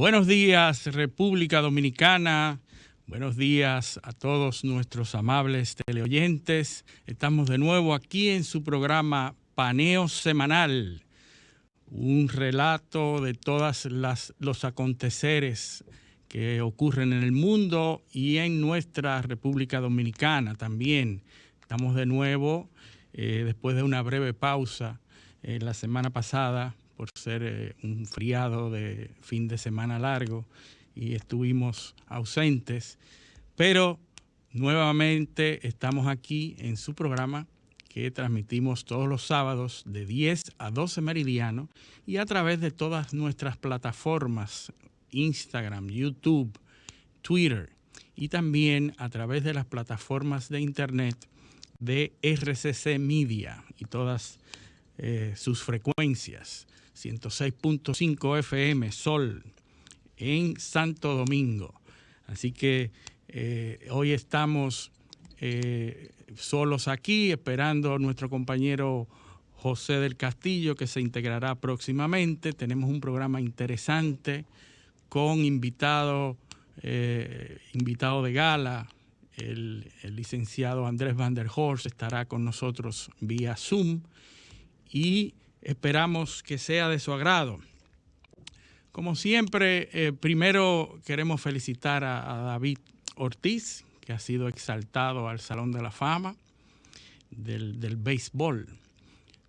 Buenos días, República Dominicana. Buenos días a todos nuestros amables teleoyentes. Estamos de nuevo aquí en su programa Paneo Semanal, un relato de todos los aconteceres que ocurren en el mundo y en nuestra República Dominicana también. Estamos de nuevo después de una breve pausa la semana pasada por ser un feriado de fin de semana largo y estuvimos ausentes, pero nuevamente estamos aquí en su programa que transmitimos todos los sábados de 10 a 12 meridiano y a través de todas nuestras plataformas, Instagram, YouTube, Twitter y también a través de las plataformas de internet de RCC Media y todas sus frecuencias. 106.5 FM Sol en Santo Domingo. Así que hoy estamos solos aquí esperando a nuestro compañero José del Castillo, que se integrará próximamente. Tenemos un programa interesante con invitado de gala. El licenciado Andrés Van der Horst estará con nosotros vía Zoom y esperamos que sea de su agrado. Como siempre, primero queremos felicitar a David Ortiz, que ha sido exaltado al Salón de la Fama del béisbol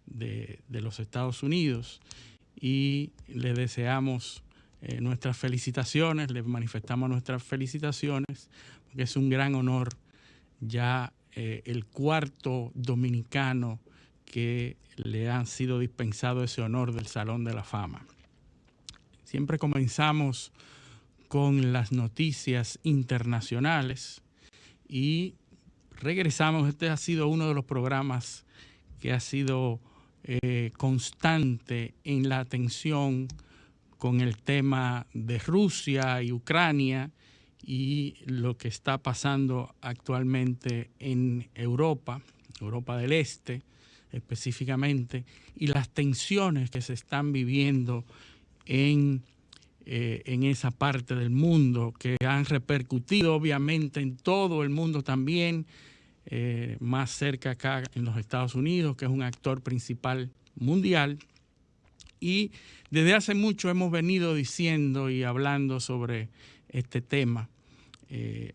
de los Estados Unidos, y le deseamos nuestras felicitaciones, le manifestamos nuestras felicitaciones, porque es un gran honor ya el cuarto dominicano que le han sido dispensado ese honor del Salón de la Fama. Siempre comenzamos con las noticias internacionales y regresamos. Este ha sido uno de los programas que ha sido constante en la atención con el tema de Rusia y Ucrania y lo que está pasando actualmente en Europa del Este específicamente, y las tensiones que se están viviendo en esa parte del mundo, que han repercutido obviamente en todo el mundo también, más cerca acá en los Estados Unidos, que es un actor principal mundial. Y desde hace mucho hemos venido diciendo y hablando sobre este tema.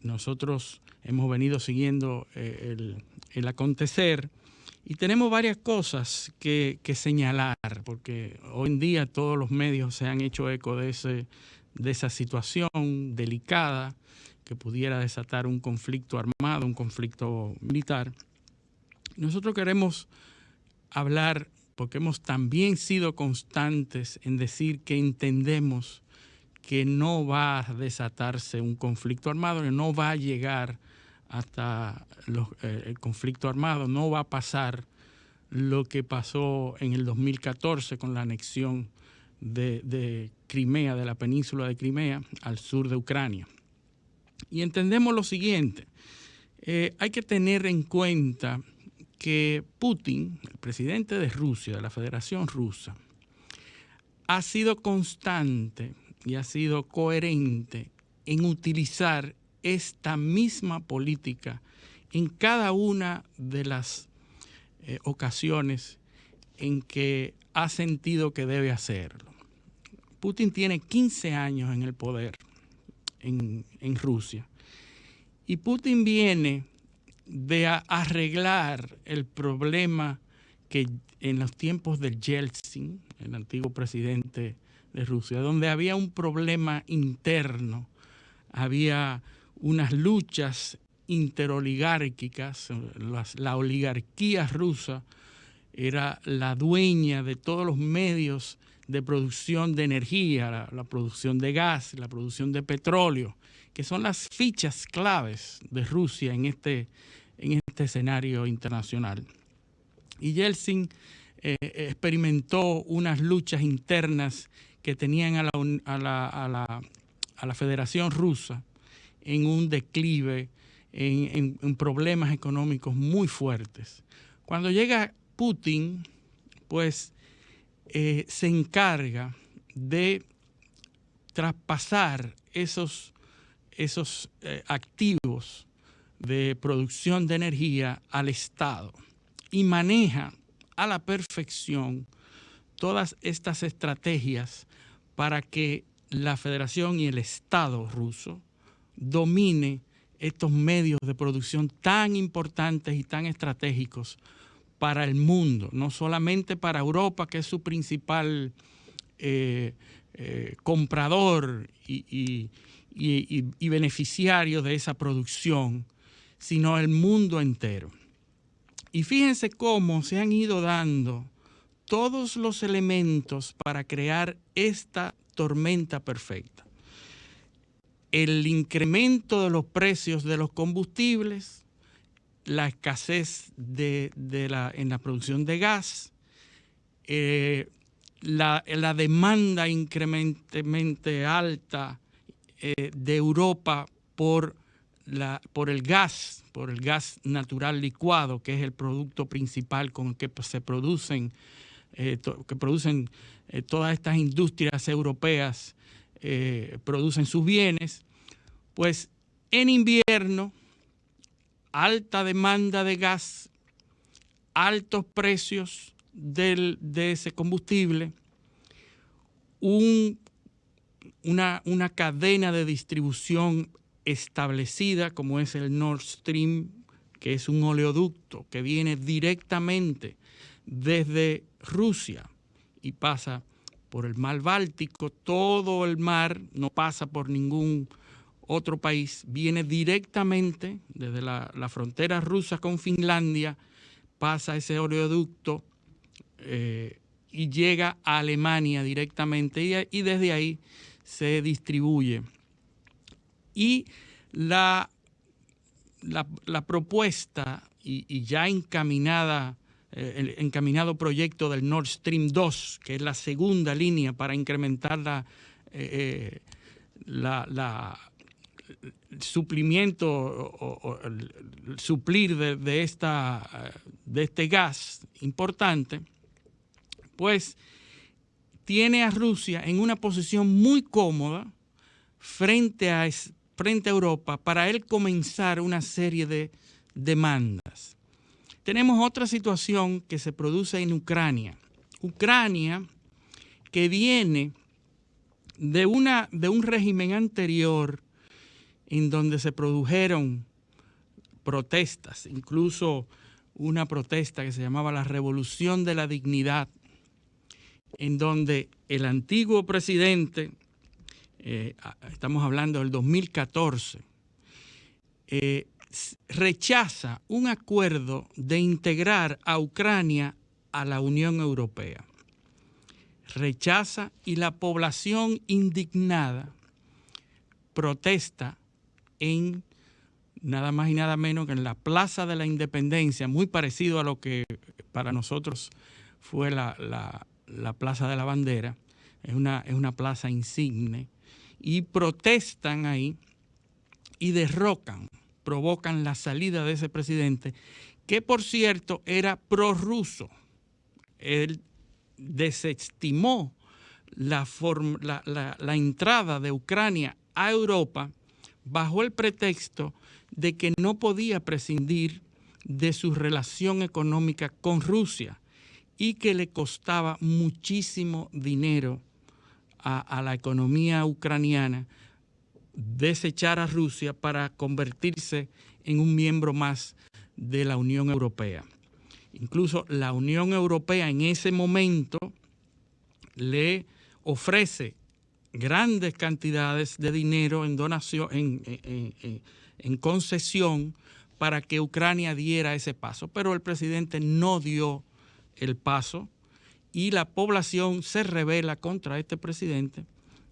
Nosotros hemos venido siguiendo el acontecer y tenemos varias cosas que señalar, porque hoy en día todos los medios se han hecho eco de esa situación delicada que pudiera desatar un conflicto armado, un conflicto militar. Nosotros queremos hablar, porque hemos también sido constantes en decir que entendemos que no va a desatarse un conflicto armado, que no va a llegar hasta el conflicto armado, no va a pasar lo que pasó en el 2014 con la anexión de Crimea, de la península de Crimea, al sur de Ucrania. Y entendemos lo siguiente, hay que tener en cuenta que Putin, el presidente de Rusia, de la Federación Rusa, ha sido constante y ha sido coherente en utilizar esta misma política en cada una de las ocasiones en que ha sentido que debe hacerlo. Putin tiene 15 años en el poder en Rusia, y Putin viene de arreglar el problema que en los tiempos de Yeltsin, el antiguo presidente de Rusia, donde había un problema interno, había unas luchas interoligárquicas. La oligarquía rusa era la dueña de todos los medios de producción de energía, la producción de gas, la producción de petróleo, que son las fichas claves de Rusia en este escenario internacional. Y Yeltsin experimentó unas luchas internas que tenían a la Federación Rusa en un declive, en problemas económicos muy fuertes. Cuando llega Putin, pues se encarga de traspasar esos activos de producción de energía al Estado y maneja a la perfección todas estas estrategias para que la Federación y el Estado ruso domine estos medios de producción tan importantes y tan estratégicos para el mundo, no solamente para Europa, que es su principal comprador y beneficiario de esa producción, sino el mundo entero. Y fíjense cómo se han ido dando todos los elementos para crear esta tormenta perfecta. El incremento de los precios de los combustibles, la escasez en la producción de gas, la demanda incrementemente alta de Europa por el gas natural licuado, que es el producto principal con el que se producen todas estas industrias europeas, producen sus bienes. Pues en invierno, alta demanda de gas, altos precios de ese combustible, una cadena de distribución establecida como es el Nord Stream, que es un oleoducto que viene directamente desde Rusia y pasa por el mar Báltico, todo el mar, no pasa por ningún otro país, viene directamente desde la frontera rusa con Finlandia, pasa ese oleoducto y llega a Alemania directamente y desde ahí se distribuye. Y la propuesta y ya encaminada, el encaminado proyecto del Nord Stream 2, que es la segunda línea para incrementar el suplimiento o el suplir de este gas importante, pues tiene a Rusia en una posición muy cómoda frente a Europa para él comenzar una serie de demandas. Tenemos otra situación que se produce en Ucrania. Ucrania, que viene de un régimen anterior en donde se produjeron protestas, incluso una protesta que se llamaba la Revolución de la Dignidad, en donde el antiguo presidente, estamos hablando del 2014, rechaza un acuerdo de integrar a Ucrania a la Unión Europea. Rechaza, y la población indignada protesta en nada más y nada menos que en la Plaza de la Independencia, muy parecido a lo que para nosotros fue la Plaza de la Bandera. Es una plaza insigne, y protestan ahí y provocan la salida de ese presidente, que por cierto era prorruso. Él desestimó la entrada de Ucrania a Europa bajo el pretexto de que no podía prescindir de su relación económica con Rusia y que le costaba muchísimo dinero a la economía ucraniana desechar a Rusia para convertirse en un miembro más de la Unión Europea. Incluso la Unión Europea en ese momento le ofrece grandes cantidades de dinero en donación, en concesión, para que Ucrania diera ese paso. Pero el presidente no dio el paso y la población se rebela contra este presidente,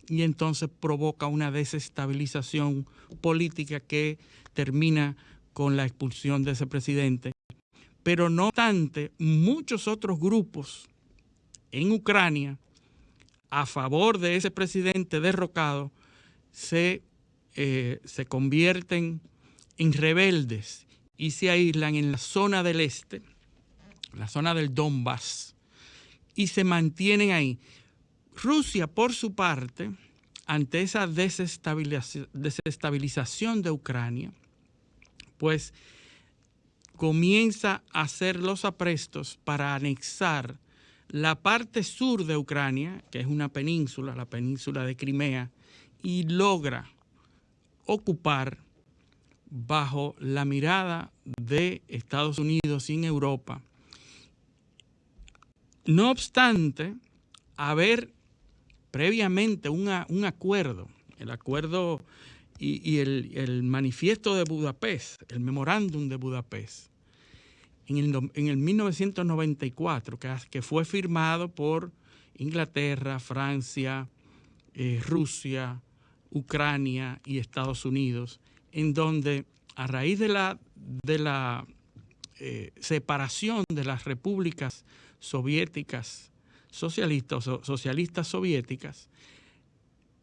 y entonces provoca una desestabilización política que termina con la expulsión de ese presidente. Pero no obstante, muchos otros grupos en Ucrania a favor de ese presidente derrocado se convierten en rebeldes y se aíslan en la zona del este, la zona del Donbass, y se mantienen ahí. Rusia, por su parte, ante esa desestabilización de Ucrania, pues comienza a hacer los aprestos para anexar la parte sur de Ucrania, que es una península, la península de Crimea, y logra ocupar bajo la mirada de Estados Unidos y en Europa. No obstante, haber previamente un acuerdo, el acuerdo y el manifiesto de Budapest, el memorándum de Budapest, en el 1994, que fue firmado por Inglaterra, Francia, Rusia, Ucrania y Estados Unidos, en donde a raíz de la separación de las repúblicas soviéticas socialistas soviéticas,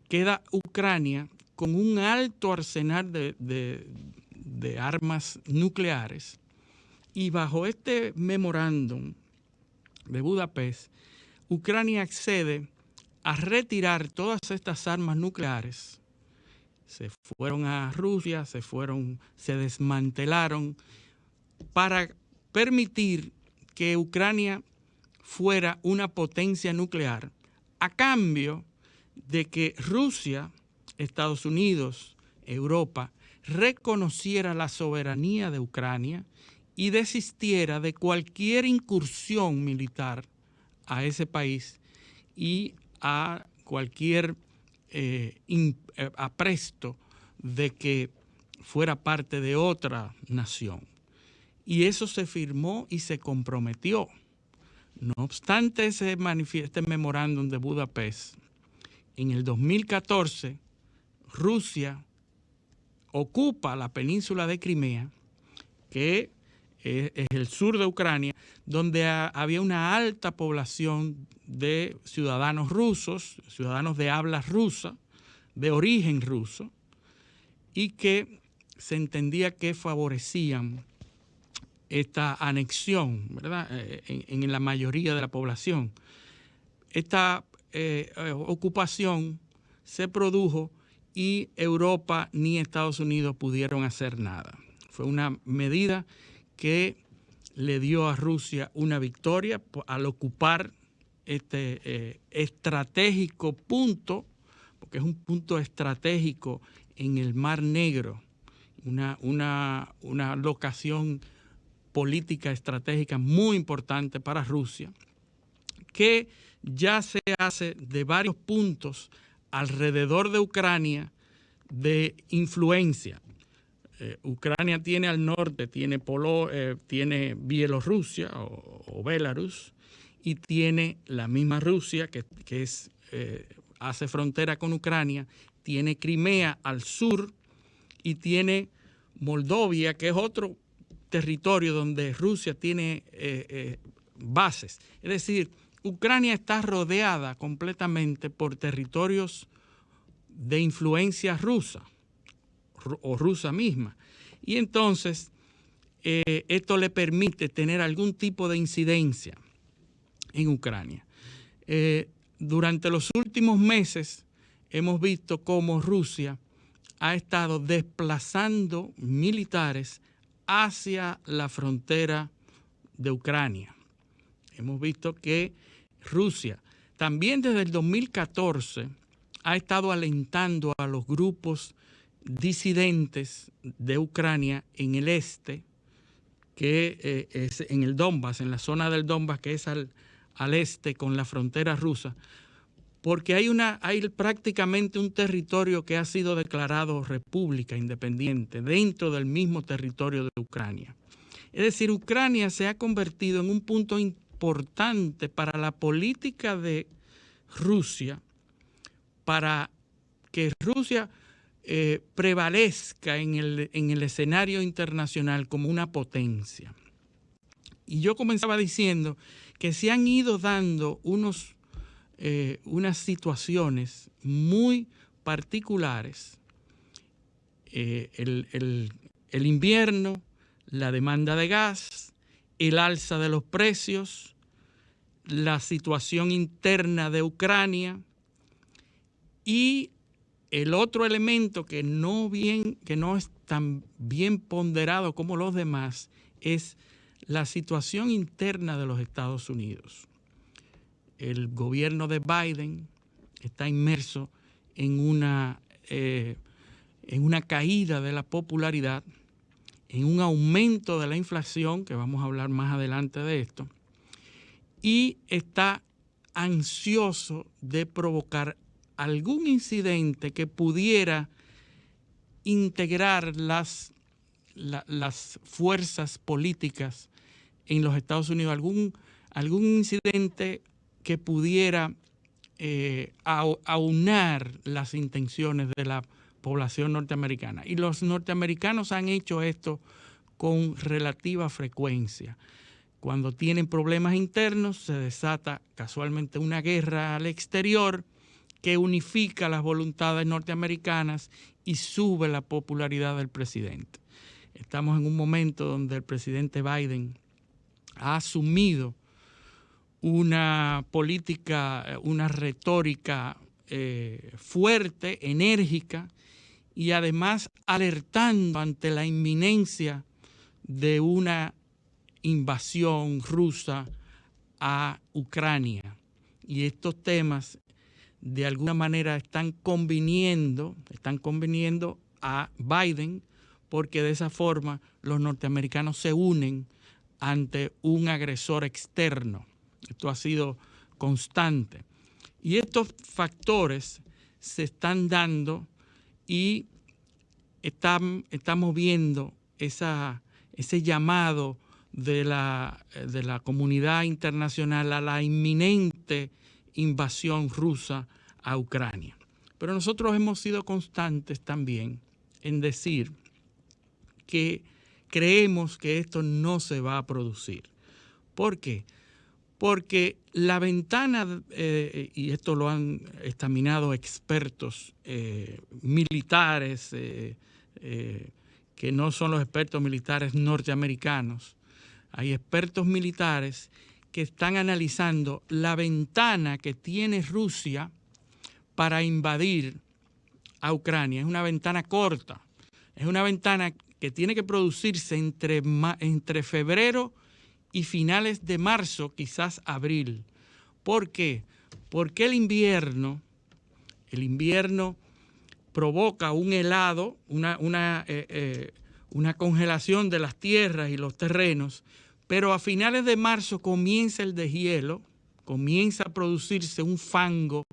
queda Ucrania con un alto arsenal de armas nucleares, y bajo este memorándum de Budapest, Ucrania accede a retirar todas estas armas nucleares. Se fueron a Rusia, se desmantelaron para permitir que Ucrania fuera una potencia nuclear, a cambio de que Rusia, Estados Unidos, Europa, reconociera la soberanía de Ucrania y desistiera de cualquier incursión militar a ese país y a cualquier apresto de que fuera parte de otra nación. Y eso se firmó y se comprometió. No obstante este memorándum de Budapest, en el 2014, Rusia ocupa la península de Crimea, que es el sur de Ucrania, donde había una alta población de ciudadanos rusos, ciudadanos de habla rusa, de origen ruso, y que se entendía que favorecían esta anexión, ¿verdad?, en la mayoría de la población. Esta ocupación se produjo y Europa ni Estados Unidos pudieron hacer nada. Fue una medida que le dio a Rusia una victoria al ocupar este estratégico punto, porque es un punto estratégico en el Mar Negro, una locación política estratégica muy importante para Rusia, que ya se hace de varios puntos alrededor de Ucrania de influencia. Ucrania tiene al norte, tiene Bielorrusia o Belarus, y tiene la misma Rusia que hace frontera con Ucrania, tiene Crimea al sur y tiene Moldavia, que es otro territorio donde Rusia tiene bases. Es decir, Ucrania está rodeada completamente por territorios de influencia rusa o rusa misma. Y entonces esto le permite tener algún tipo de incidencia en Ucrania. Durante los últimos meses hemos visto cómo Rusia ha estado desplazando militares hacia la frontera de Ucrania. Hemos visto que Rusia también desde el 2014 ha estado alentando a los grupos disidentes de Ucrania en el este, que es en el Donbass, en la zona del Donbass, que es al este con la frontera rusa, porque hay prácticamente un territorio que ha sido declarado república independiente dentro del mismo territorio de Ucrania. Es decir, Ucrania se ha convertido en un punto importante para la política de Rusia, para que Rusia prevalezca en el escenario internacional como una potencia. Y yo comenzaba diciendo que se han ido dando unas situaciones muy particulares. El invierno, la demanda de gas, el alza de los precios, la situación interna de Ucrania y el otro elemento que no es tan bien ponderado como los demás es la situación interna de los Estados Unidos. El gobierno de Biden está inmerso en una caída de la popularidad, en un aumento de la inflación, que vamos a hablar más adelante de esto, y está ansioso de provocar algún incidente que pudiera integrar las fuerzas políticas en los Estados Unidos, algún incidente que pudiera aunar las intenciones de la población norteamericana. Y los norteamericanos han hecho esto con relativa frecuencia. Cuando tienen problemas internos, se desata casualmente una guerra al exterior que unifica las voluntades norteamericanas y sube la popularidad del presidente. Estamos en un momento donde el presidente Biden ha asumido una política, una retórica fuerte, enérgica, y además alertando ante la inminencia de una invasión rusa a Ucrania. Y estos temas de alguna manera están conviniendo a Biden, porque de esa forma los norteamericanos se unen ante un agresor externo. Esto ha sido constante. Y estos factores se están dando y estamos viendo ese llamado de la comunidad internacional a la inminente invasión rusa a Ucrania. Pero nosotros hemos sido constantes también en decir que creemos que esto no se va a producir. ¿Por qué? Porque la ventana, y esto lo han examinado expertos militares, que no son los expertos militares norteamericanos, hay expertos militares que están analizando la ventana que tiene Rusia para invadir a Ucrania. Es una ventana corta, es una ventana que tiene que producirse entre febrero y finales de marzo, quizás abril. ¿Por qué? Porque el invierno provoca un helado, una congelación de las tierras y los terrenos, pero a finales de marzo comienza el deshielo, comienza a producirse un fango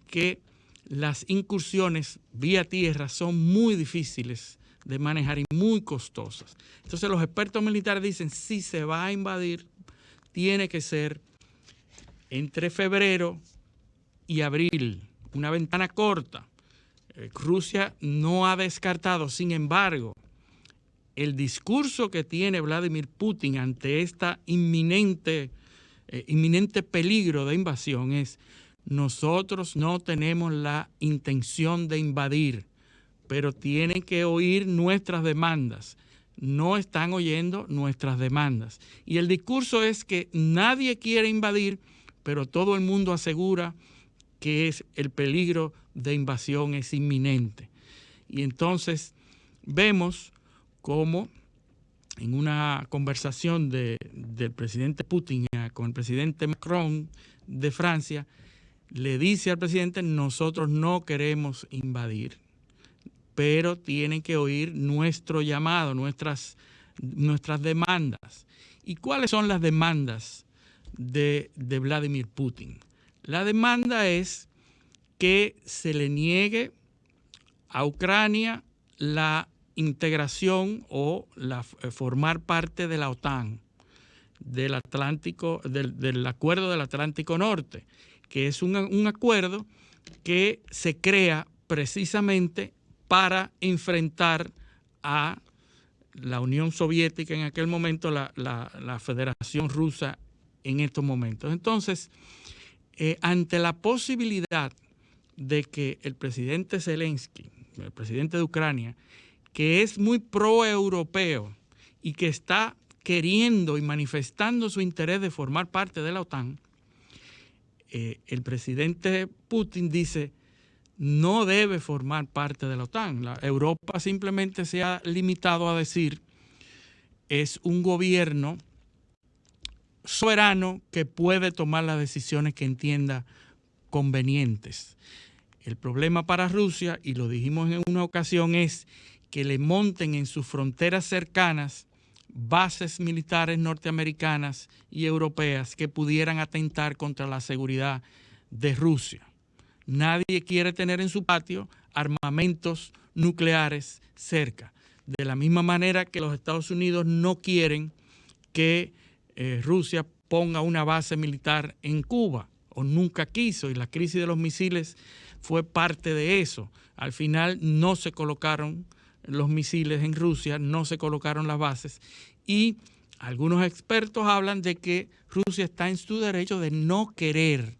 que las incursiones vía tierra son muy difíciles de manejar y muy costosas. Entonces los expertos militares dicen, si se va a invadir, tiene que ser entre febrero y abril, una ventana corta. Rusia no ha descartado, sin embargo, el discurso que tiene Vladimir Putin ante esta inminente peligro de invasión es: nosotros no tenemos la intención de invadir, pero tienen que oír nuestras demandas. No están oyendo nuestras demandas. Y el discurso es que nadie quiere invadir, pero todo el mundo asegura que el peligro de invasión es inminente. Y entonces vemos cómo en una conversación del presidente Putin con el presidente Macron de Francia, le dice al presidente: nosotros no queremos invadir, pero tienen que oír nuestro llamado, nuestras demandas. ¿Y cuáles son las demandas de Vladimir Putin? La demanda es que se le niegue a Ucrania la integración o formar parte de la OTAN, del Acuerdo del Atlántico Norte, que es un acuerdo que se crea precisamente para enfrentar a la Unión Soviética en aquel momento, la Federación Rusa en estos momentos. Entonces, ante la posibilidad de que el presidente Zelensky, el presidente de Ucrania, que es muy pro-europeo y que está queriendo y manifestando su interés de formar parte de la OTAN, el presidente Putin dice: no debe formar parte de la OTAN. Europa simplemente se ha limitado a decir es un gobierno soberano que puede tomar las decisiones que entienda convenientes. El problema para Rusia, y lo dijimos en una ocasión, es que le monten en sus fronteras cercanas bases militares norteamericanas y europeas que pudieran atentar contra la seguridad de Rusia. Nadie quiere tener en su patio armamentos nucleares cerca. De la misma manera que los Estados Unidos no quieren que Rusia ponga una base militar en Cuba, o nunca quiso, y la crisis de los misiles fue parte de eso. Al final no se colocaron los misiles en Rusia, no se colocaron las bases, y algunos expertos hablan de que Rusia está en su derecho de no querer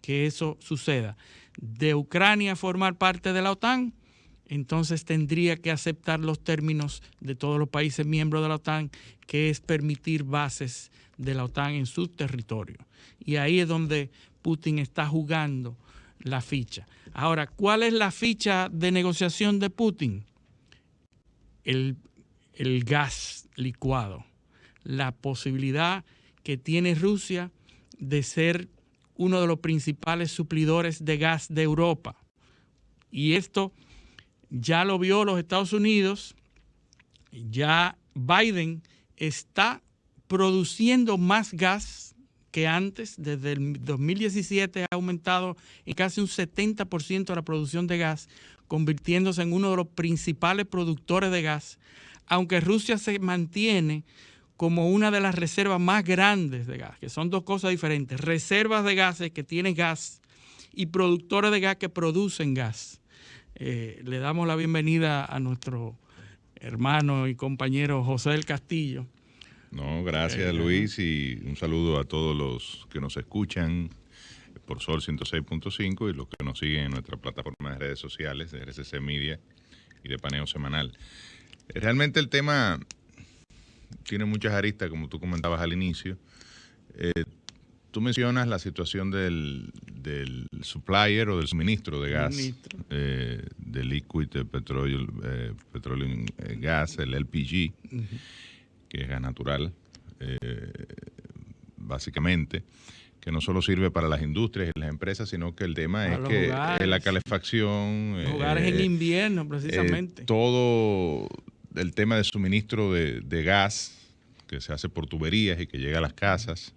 que eso suceda. De Ucrania formar parte de la OTAN, entonces tendría que aceptar los términos de todos los países miembros de la OTAN, que es permitir bases de la OTAN en su territorio. Y ahí es donde Putin está jugando la ficha. Ahora, ¿cuál es la ficha de negociación de Putin? El gas licuado. La posibilidad que tiene Rusia de ser uno de los principales suplidores de gas de Europa. Y esto ya lo vio los Estados Unidos. Ya Biden está produciendo más gas que antes. Desde el 2017 ha aumentado en casi un 70% la producción de gas, convirtiéndose en uno de los principales productores de gas, aunque Rusia se mantiene como una de las reservas más grandes de gas, que son dos cosas diferentes: reservas de gases que tienen gas y productores de gas que producen gas. Le damos la bienvenida a nuestro hermano y compañero José del Castillo. No, gracias Luis, y un saludo a todos los que nos escuchan por Sol 106.5 y los que nos siguen en nuestra plataforma de redes sociales de RCC Media y de Paneo Semanal. Realmente el tema tiene muchas aristas, como tú comentabas al inicio. Tú mencionas la situación del supplier o del suministro de gas, de liquid petroleum gas, el LPG, que es gas natural, básicamente, que no solo sirve para las industrias y las empresas, sino que el tema es que la calefacción, los hogares en invierno, precisamente. Todo el tema de suministro de gas que se hace por tuberías y que llega a las casas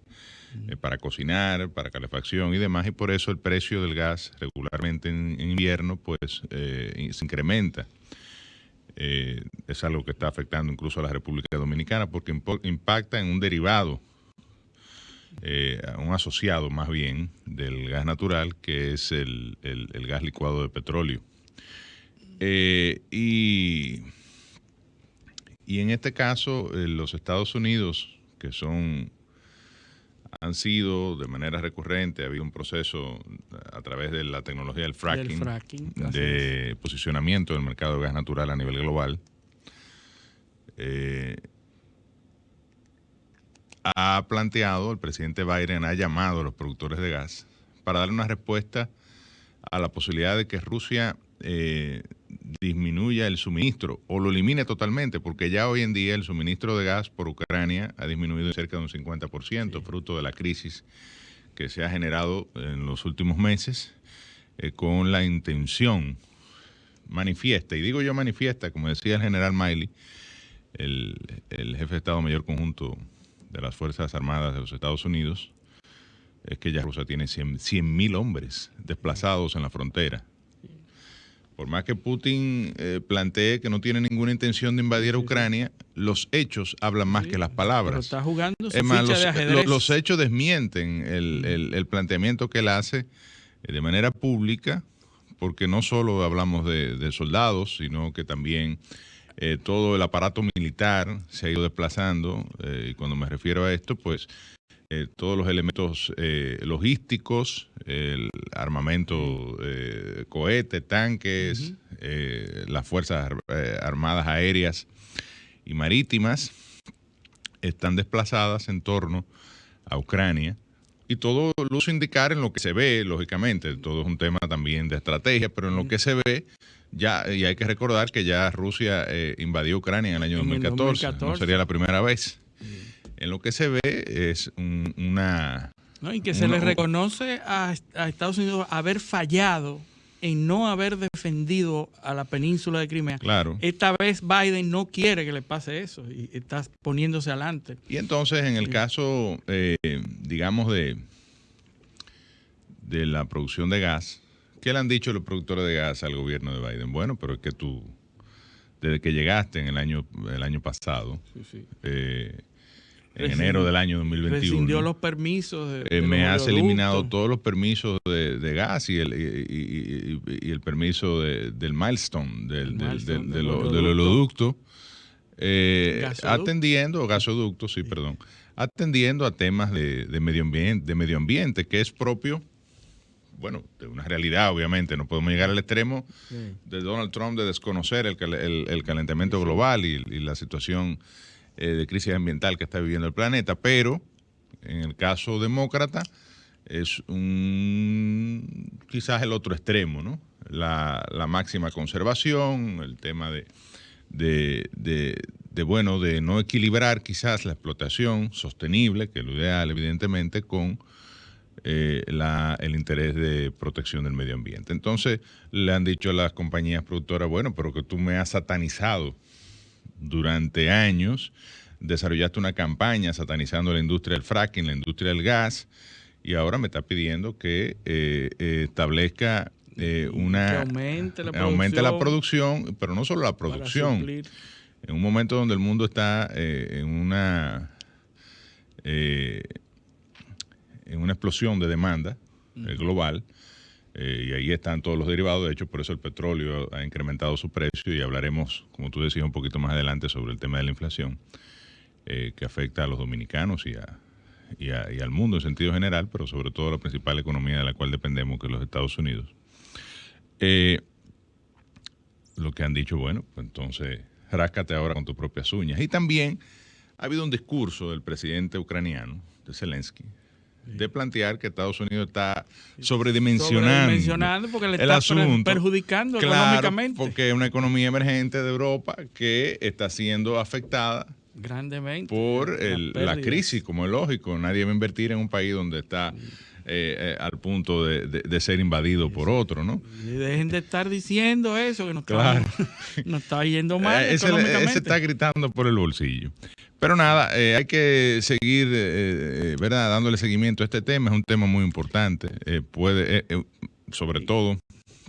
para cocinar, para calefacción y demás, y por eso el precio del gas regularmente en invierno pues se incrementa. Es algo que está afectando incluso a la República Dominicana porque impacta en un derivado, un asociado más bien del gas natural, que es el gas licuado de petróleo. Y en este caso, los Estados Unidos, que han sido de manera recurrente, ha habido un proceso a través de la tecnología del fracking de posicionamiento del mercado de gas natural a nivel global. Ha planteado, el presidente Biden ha llamado a los productores de gas para darle una respuesta a la posibilidad de que Rusia disminuya el suministro o lo elimine totalmente, porque ya hoy en día el suministro de gas por Ucrania ha disminuido en cerca de un 50%, fruto de la crisis que se ha generado en los últimos meses, con la intención manifiesta, y digo yo manifiesta, como decía el general Milley, el jefe de Estado Mayor Conjunto de las Fuerzas Armadas de los Estados Unidos, es que ya Rusia tiene 100.000 hombres desplazados en la frontera. Por más que Putin plantee que no tiene ninguna intención de invadir a Ucrania, los hechos hablan más que las palabras. Pero está jugando su es más, ficha de ajedrez. Los hechos desmienten el planteamiento que él hace de manera pública, porque no solo hablamos de soldados, sino que también todo el aparato militar se ha ido desplazando. Y cuando me refiero a esto, pues todos los elementos logísticos, el armamento, cohetes, tanques, las fuerzas armadas aéreas y marítimas están desplazadas en torno a Ucrania, Y todo luce indicar en lo que se ve, lógicamente, todo es un tema también de estrategia, pero en lo que se ve, ya, y hay que recordar que ya Rusia invadió Ucrania en el año 2014, no sería la primera vez. En lo que se ve es una... No, y que se le reconoce a Estados Unidos haber fallado en no haber defendido a la península de Crimea. Claro. Esta vez Biden no quiere que le pase eso y está poniéndose adelante. Y entonces en el caso, digamos, de la producción de gas, ¿qué le han dicho los productores de gas al gobierno de Biden? Bueno, pero es que tú, desde que llegaste en el año pasado, en enero del año 2021. Rescindió los permisos. Me has eliminado todos los permisos de gas y el permiso del milestone, del oleoducto. Gasoducto, sí, perdón. Atendiendo a temas de medio ambiente, que es propio, bueno, de una realidad, obviamente. No podemos llegar al extremo de Donald Trump de desconocer el calentamiento global y la situación de crisis ambiental que está viviendo el planeta, pero en el caso demócrata es quizás el otro extremo, ¿no? La máxima conservación, el tema de no equilibrar quizás la explotación sostenible, que es lo ideal evidentemente, con el interés de protección del medio ambiente. Entonces le han dicho a las compañías productoras, bueno, pero que tú me has satanizado durante años, desarrollaste una campaña satanizando la industria del fracking, la industria del gas, y ahora me está pidiendo que establezca que aumente la producción, pero no solo la producción. En un momento donde el mundo está en una explosión de demanda global, y ahí están todos los derivados. De hecho, por eso el petróleo ha incrementado su precio, y hablaremos, como tú decías, un poquito más adelante sobre el tema de la inflación, que afecta a los dominicanos y al mundo en sentido general, pero sobre todo a la principal economía de la cual dependemos, que es los Estados Unidos. Lo que han dicho, bueno, pues entonces ráscate ahora con tus propias uñas. Y también ha habido un discurso del presidente ucraniano, de Zelensky, de plantear que Estados Unidos está sobredimensionando porque le el está asunto, perjudicando económicamente. Porque es una economía emergente de Europa que está siendo afectada grandemente por la crisis, como es lógico. Nadie va a invertir en un país donde está al punto de ser invadido por otro, ¿no? Y dejen de estar diciendo eso, que nos está yendo mal económicamente. Ese está gritando por el bolsillo. Pero nada, hay que seguir, ¿verdad?, dándole seguimiento a este tema. Es un tema muy importante. Sobre todo...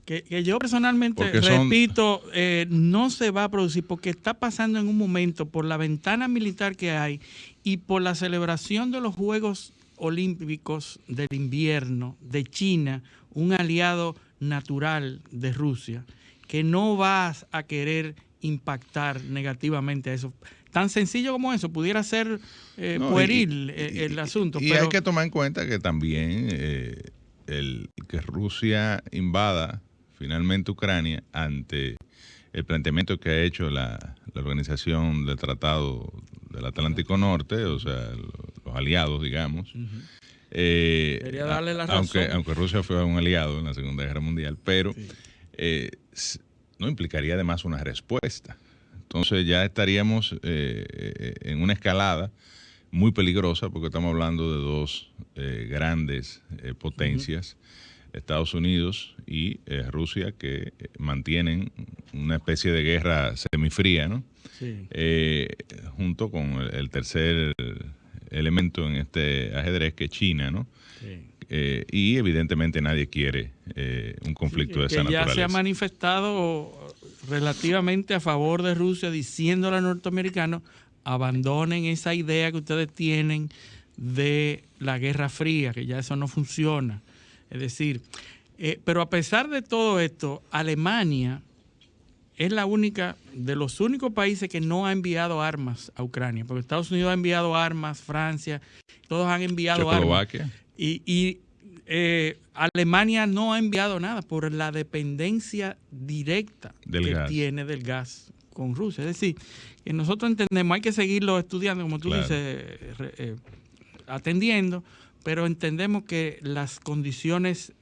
Que yo personalmente, repito, no se va a producir porque está pasando en un momento por la ventana militar que hay y por la celebración de los Juegos Olímpicos del invierno de China, un aliado natural de Rusia, que no va a querer impactar negativamente a eso. Tan sencillo como eso, pudiera ser pueril el asunto. Y pero hay que tomar en cuenta que también que Rusia invada finalmente Ucrania ante el planteamiento que ha hecho la Organización del Tratado del Atlántico Norte, o sea, los aliados, digamos. Quería darle la razón. Aunque Rusia fue un aliado en la Segunda Guerra Mundial, pero no implicaría además una respuesta. Entonces ya estaríamos en una escalada muy peligrosa, porque estamos hablando de dos grandes potencias, Estados Unidos y Rusia, que mantienen una especie de guerra semifría, ¿no? Sí. Junto con el tercer elemento en este ajedrez, que es China, ¿no? Sí. Y evidentemente nadie quiere un conflicto de esa naturaleza. Ya se ha manifestado relativamente a favor de Rusia, diciéndole a los norteamericanos: abandonen esa idea que ustedes tienen de la Guerra Fría, que ya eso no funciona. Es decir, pero a pesar de todo esto, Alemania es la única, de los únicos países que no ha enviado armas a Ucrania, porque Estados Unidos ha enviado armas, Francia, todos han enviado armas. Y Alemania no ha enviado nada por la dependencia directa que tiene del gas con Rusia. Es decir, que nosotros entendemos, hay que seguirlo estudiando, como tú dices, atendiendo, pero entendemos que las condiciones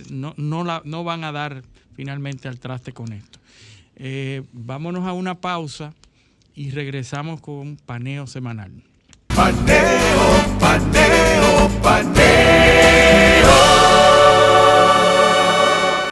no van a dar finalmente al traste con esto. Vámonos a una pausa y regresamos con Paneo Semanal. Paneo, paneo.